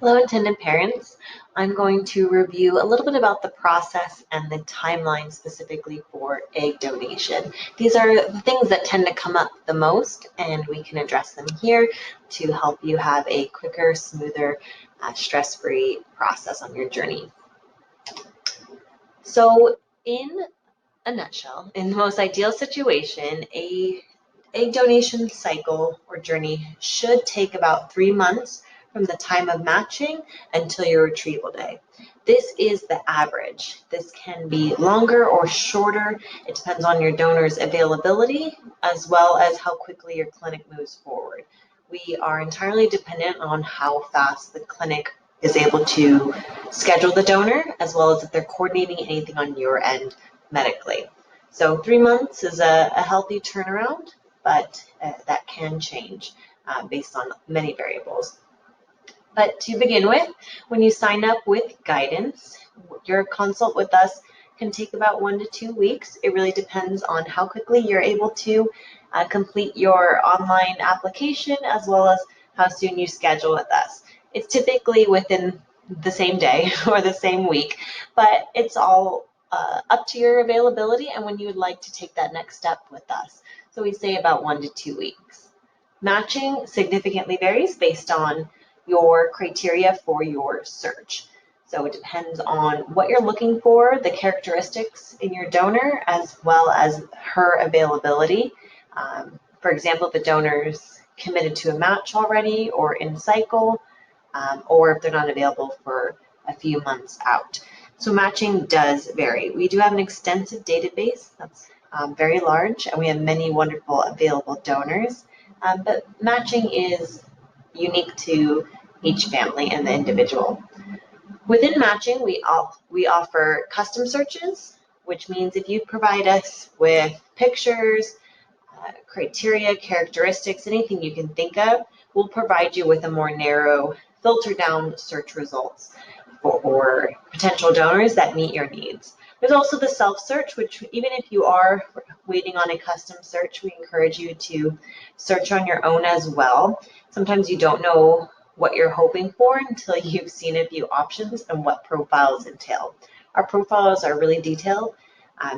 Hello, intended parents. I'm going to review a little bit about the process and the timeline specifically for egg donation. These are the things that tend to come up the most, and we can address them here to help you have a quicker, smoother, stress-free process on your journey. So, in a nutshell, in the most ideal situation, a egg donation cycle or journey should take about 3 months from the time of matching until your retrieval day. This is the average. This can be longer or shorter. It depends on your donor's availability as well as how quickly your clinic moves forward. We are entirely dependent on how fast the clinic is able to schedule the donor, as well as if they're coordinating anything on your end medically. So 3 months is a healthy turnaround, but that can change based on many variables. But to begin with, when you sign up with guidance, your consult with us can take about 1 to 2 weeks. It really depends on how quickly you're able to complete your online application, as well as how soon you schedule with us. It's typically within the same day or the same week, but it's all up to your availability and when you would like to take that next step with us. So we say about 1 to 2 weeks. Matching significantly varies based on your criteria for your search. So it depends on what you're looking for, the characteristics in your donor, as well as her availability. For example, if the donor's committed to a match already or in cycle, or if they're not available for a few months out. So matching does vary. We do have an extensive database that's very large, and we have many wonderful available donors, but matching is unique to each family and the individual. Within matching, we offer custom searches, which means if you provide us with pictures, criteria, characteristics, anything you can think of, we'll provide you with a more narrow, filter down search results for potential donors that meet your needs. There's also the self-search, which even if you are waiting on a custom search, we encourage you to search on your own as well. Sometimes you don't know what you're hoping for until you've seen a few options and what profiles entail. Our profiles are really detailed,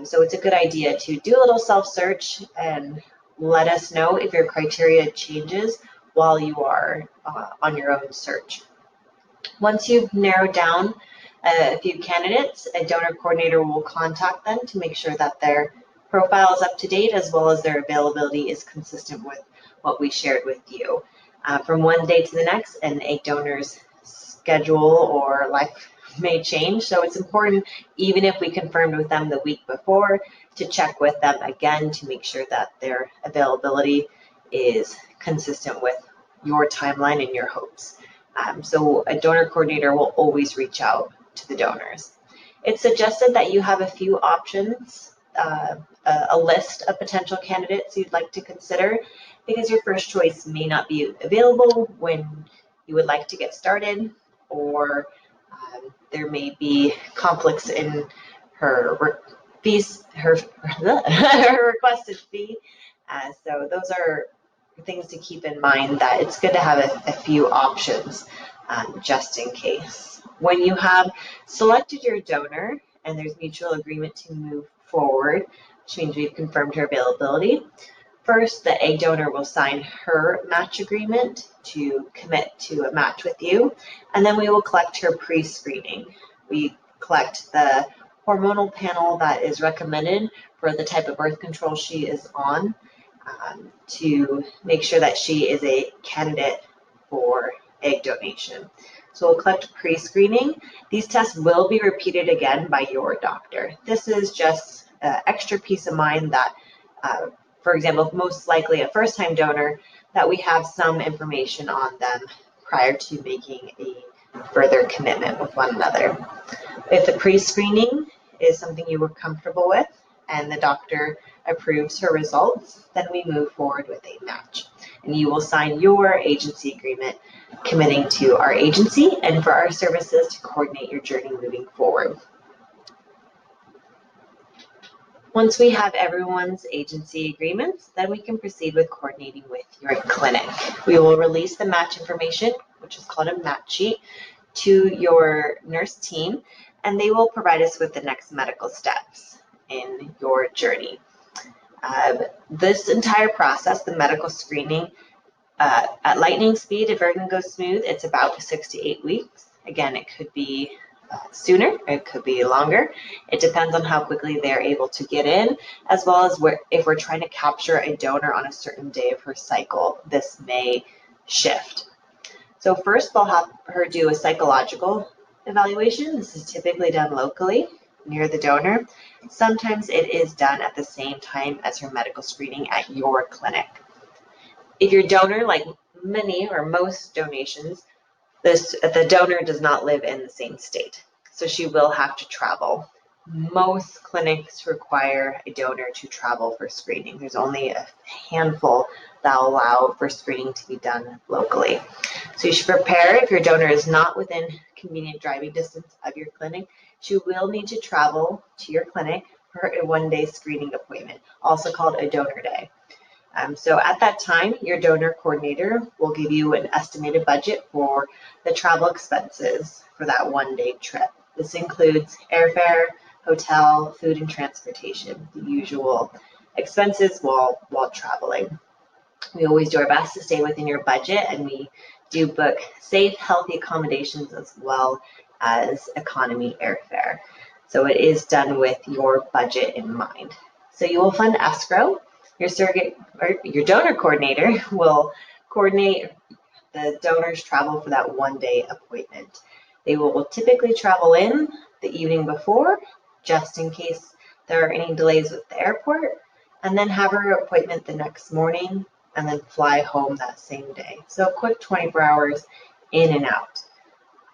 so it's a good idea to do a little self-search and let us know if your criteria changes while you are on your own search. Once you've narrowed down a few candidates, a donor coordinator will contact them to make sure that their profile is up to date, as well as their availability is consistent with what we shared with you. From one day to the next, an egg donor's schedule or life may change, so it's important, even if we confirmed with them the week before, to check with them again to make sure that their availability is consistent with your timeline and your hopes. So a donor coordinator will always reach out to the donors. It's suggested that you have a few options, a list of potential candidates you'd like to consider, because your first choice may not be available when you would like to get started, or there may be conflicts in her fees, her requested fee. So those are things to keep in mind, that it's good to have a few options just in case. When you have selected your donor and there's mutual agreement to move forward, which means we've confirmed her availability, first the egg donor will sign her match agreement to commit to a match with you, and then we will collect her pre-screening. We collect the hormonal panel that is recommended for the type of birth control she is on, to make sure that she is a candidate for egg donation. So we'll collect pre-screening. These tests will be repeated again by your doctor. This is just extra peace of mind that, for example, most likely a first-time donor, that we have some information on them prior to making a further commitment with one another. If the pre-screening is something you were comfortable with and the doctor approves her results, then we move forward with a match. And you will sign your agency agreement committing to our agency and for our services to coordinate your journey moving forward. Once we have everyone's agency agreements, then we can proceed with coordinating with your clinic. We will release the match information, which is called a match sheet, to your nurse team, and they will provide us with the next medical steps in your journey. This entire process, the medical screening, at lightning speed, if everything goes smooth, it's about 6 to 8 weeks. Again, it could be sooner, it could be longer. It depends on how quickly they're able to get in, as well as if we're trying to capture a donor on a certain day of her cycle, this may shift. So first, they'll have her do a psychological evaluation. This is typically done locally near the donor. Sometimes it is done at the same time as her medical screening at your clinic. If your donor, like many or most donations, the donor does not live in the same state, so she will have to travel. Most clinics require a donor to travel for screening. There's only a handful that allow for screening to be done locally. So you should prepare if your donor is not within convenient driving distance of your clinic. She will need to travel to your clinic for a one-day screening appointment, also called a donor day. So at that time, your donor coordinator will give you an estimated budget for the travel expenses for that one-day trip. This includes airfare, hotel, food, and transportation, the usual expenses while traveling. We always do our best to stay within your budget, and we do book safe, healthy accommodations as well as economy airfare. So it is done with your budget in mind. So you will fund escrow. Your surrogate or your donor coordinator will coordinate the donor's travel for that one-day appointment. They will typically travel in the evening before, just in case there are any delays with the airport, and then have her appointment the next morning and then fly home that same day. So a quick 24 hours in and out.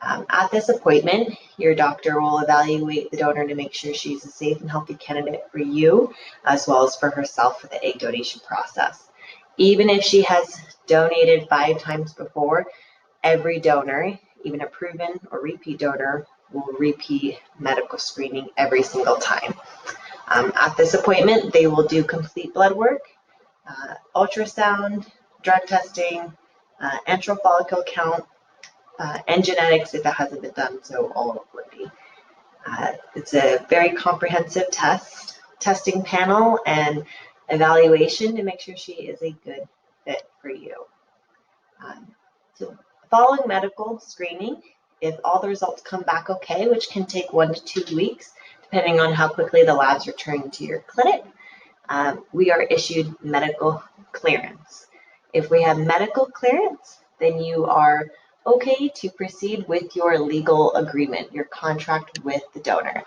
At this appointment, your doctor will evaluate the donor to make sure she's a safe and healthy candidate for you, as well as for herself for the egg donation process. Even if she has donated 5 times before, every donor, even a proven or repeat donor, will repeat medical screening every single time. At this appointment, they will do complete blood work, ultrasound, drug testing, antral follicle count, and genetics if it hasn't been done so already. It's a very comprehensive testing panel and evaluation to make sure she is a good fit for you. So following medical screening, if all the results come back okay, which can take 1 to 2 weeks, depending on how quickly the labs return to your clinic, we are issued medical clearance. If we have medical clearance, then you are okay to proceed with your legal agreement, your contract with the donor.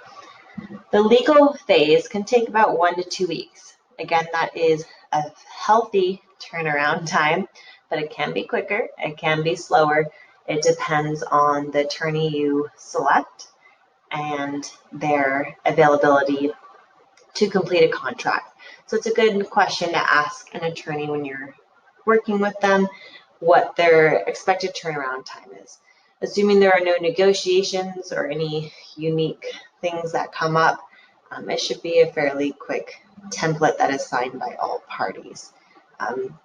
The legal phase can take about 1 to 2 weeks. Again, that is a healthy turnaround time, but it can be quicker, it can be slower. It depends on the attorney you select and their availability to complete a contract. So it's a good question to ask an attorney when you're working with them what their expected turnaround time is. Assuming there are no negotiations or any unique things that come up, it should be a fairly quick template that is signed by all parties.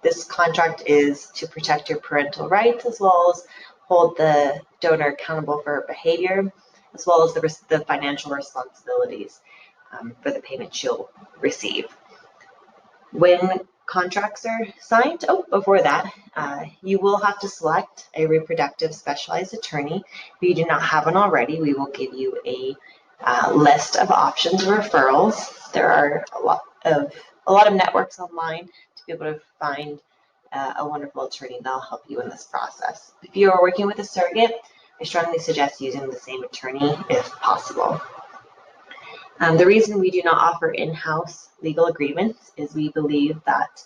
This contract is to protect your parental rights as well as hold the donor accountable for her behavior, as well as the financial responsibilities for the payment she'll receive. When contracts are signed, before that, you will have to select a reproductive specialized attorney. If you do not have one already, we will give you a list of options or referrals. There are a lot of networks online to be able to find a wonderful attorney that will help you in this process. If you are working with a surrogate, I strongly suggest using the same attorney if possible. The reason we do not offer in-house legal agreements is we believe that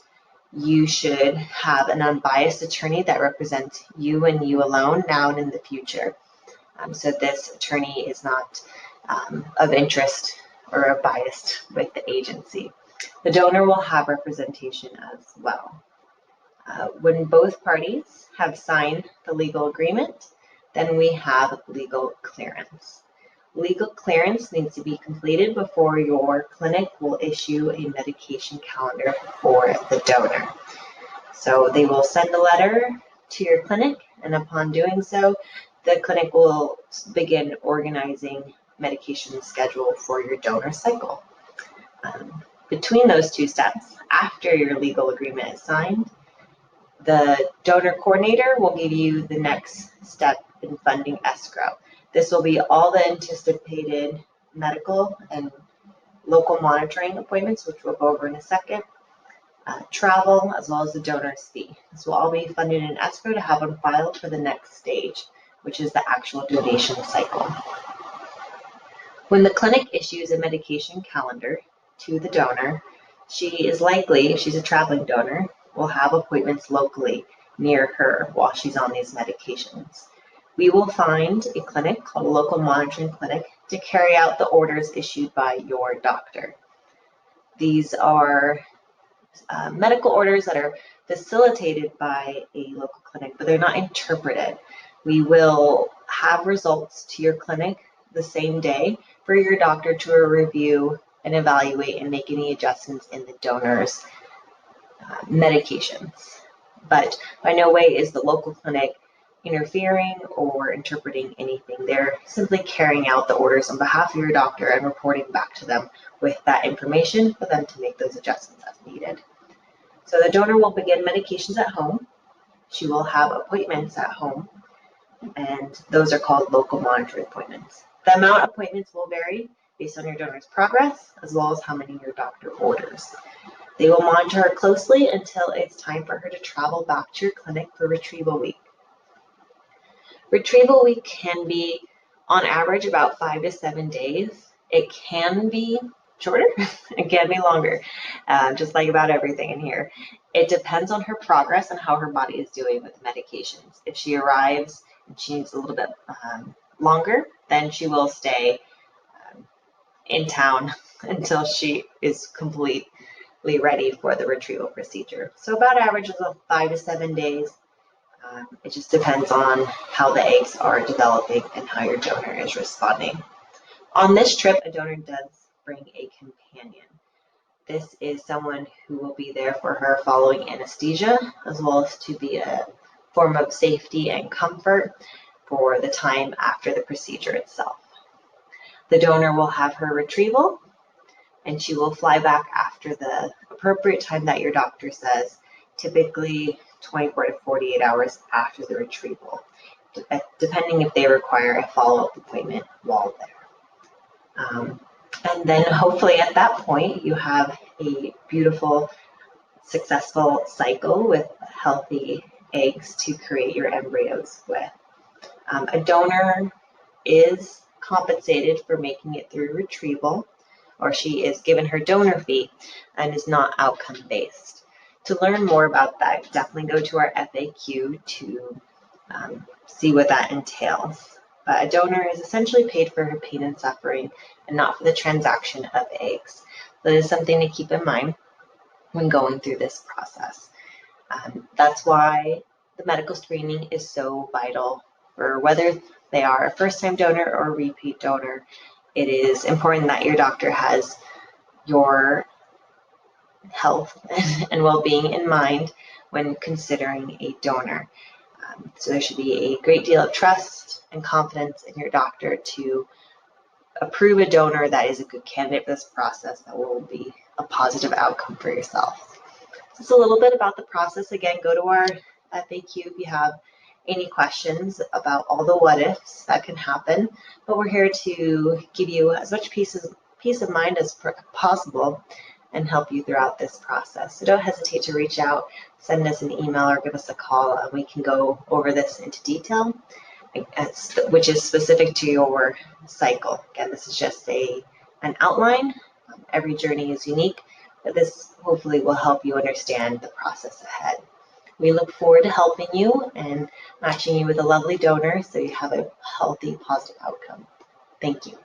you should have an unbiased attorney that represents you and you alone now and in the future. So this attorney is not of interest or biased with the agency. The donor will have representation as well. When both parties have signed the legal agreement, then we have legal clearance. Legal clearance needs to be completed before your clinic will issue a medication calendar for the donor. So they will send a letter to your clinic, and upon doing so, the clinic will begin organizing medication schedule for your donor cycle. Between those two steps, after your legal agreement is signed, the donor coordinator will give you the next step in funding escrow. This will be all the anticipated medical and local monitoring appointments, which we'll go over in a second, travel, as well as the donor's fee. This will all be funded in escrow to have on file for the next stage, which is the actual donation cycle. When the clinic issues a medication calendar to the donor, she is likely, if she's a traveling donor, will have appointments locally near her while she's on these medications. We will find a clinic called a local monitoring clinic to carry out the orders issued by your doctor. These are medical orders that are facilitated by a local clinic, but they're not interpreted. We will have results to your clinic the same day for your doctor to review and evaluate and make any adjustments in the donor's medications. But by no way is the local clinic interfering or interpreting anything. They're simply carrying out the orders on behalf of your doctor and reporting back to them with that information for them to make those adjustments as needed. So the donor will begin medications at home. She will have appointments at home, and those are called local monitoring appointments. The amount of appointments will vary based on your donor's progress, as well as how many your doctor orders. They will monitor her closely until it's time for her to travel back to your clinic for retrieval week. Retrieval week can be, on average, about 5 to 7 days. It can be shorter, it can be longer, just like about everything in here. It depends on her progress and how her body is doing with medications. If she arrives and she needs a little bit longer, then she will stay in town until she is completely ready for the retrieval procedure. So about average is 5 to 7 days. It just depends on how the eggs are developing and how your donor is responding. On this trip, a donor does bring a companion. This is someone who will be there for her following anesthesia, as well as to be a form of safety and comfort for the time after the procedure itself. The donor will have her retrieval, and she will fly back after the appropriate time that your doctor says, typically 24 to 48 hours after the retrieval, depending if they require a follow-up appointment while there. And then hopefully at that point, you have a beautiful, successful cycle with healthy eggs to create your embryos with. A donor is compensated for making it through retrieval, or she is given her donor fee and is not outcome based. To learn more about that, definitely go to our FAQ to see what that entails. But a donor is essentially paid for her pain and suffering and not for the transaction of eggs. That is something to keep in mind when going through this process. That's why the medical screening is so vital for whether they are a first-time donor or a repeat donor. It is important that your doctor has your health and well-being in mind when considering a donor. So there should be a great deal of trust and confidence in your doctor to approve a donor that is a good candidate for this process that will be a positive outcome for yourself. Just a little bit about the process. Again, go to our FAQ if you have any questions about all the what ifs that can happen, but we're here to give you as much peace of mind as possible and help you throughout this process. So don't hesitate to reach out, send us an email or give us a call, and we can go over this into detail, which is specific to your cycle. Again, this is just an outline. Every journey is unique, but this hopefully will help you understand the process ahead. We look forward to helping you and matching you with a lovely donor so you have a healthy, positive outcome. Thank you.